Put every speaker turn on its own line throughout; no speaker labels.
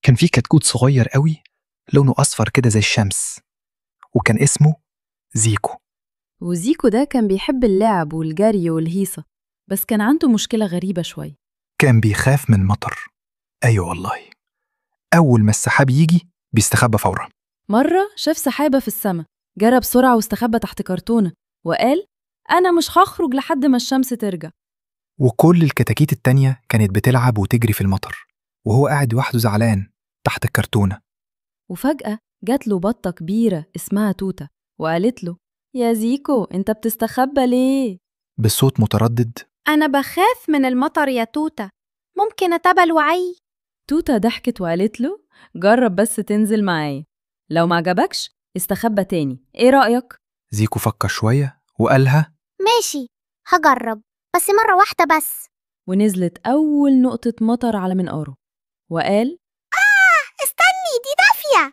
كان في كتكوت صغير قوي، لونه أصفر كده زي الشمس، وكان اسمه زيكو.
وزيكو ده كان بيحب اللعب والجري والهيصة، بس كان عنده مشكلة غريبة شوي.
كان بيخاف من المطر. أيوة والله، أول ما السحاب يجي بيستخبى فورا.
مرة شاف سحابة في السماء، جرى بسرعة واستخبى تحت كرتونة وقال أنا مش هخرج لحد ما الشمس ترجع.
وكل الكتاكيت التانية كانت بتلعب وتجري في المطر، وهو قاعد لوحده زعلان تحت الكرتونة.
وفجأة جات له بطة كبيرة اسمها توتة وقالت له يا زيكو أنت بتستخبى ليه؟
بصوت متردد:
أنا بخاف من المطر يا توتة، ممكن أتبل وعي؟
توتة ضحكت وقالت له جرب بس تنزل معايا، لو ما عجبكش استخبى تاني، إيه رأيك؟
زيكو فكر شوية وقالها:
ماشي، هجرب، بس مرة واحدة بس.
ونزلت أول نقطة مطر على منقاره وقال
استني، دي دافية.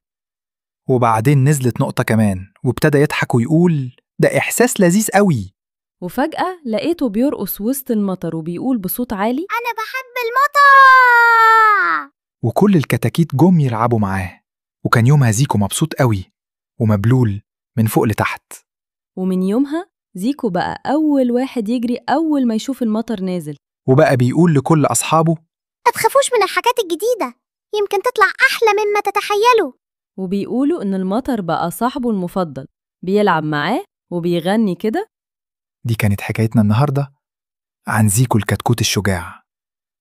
وبعدين نزلت نقطة كمان، وابتدى يضحك ويقول: ده إحساس لذيذ قوي.
وفجأة لقيته بيرقص وسط المطر وبيقول بصوت عالي
أنا بحب المطر.
وكل الكتاكيت جم يلعبوا معاه، وكان يومها زيكو مبسوط قوي ومبلول من فوق لتحت.
ومن يومها زيكو بقى أول واحد يجري أول ما يشوف المطر نازل،
وبقى بيقول لكل أصحابه:
ما تخافوش من الحاجات الجديدة، يمكن تطلع أحلى مما تتخيلوا.
وبيقولوا إن المطر بقى صاحبه المفضل، بيلعب معاه وبيغني كده.
دي كانت حكايتنا النهاردة عن زيكو الكتكوت الشجاع.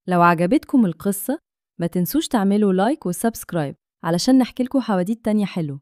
لو عجبتكم القصة ما تنسوش تعملوا لايك وسبسكرايب علشان نحكي لكم حواديت تانية حلوة.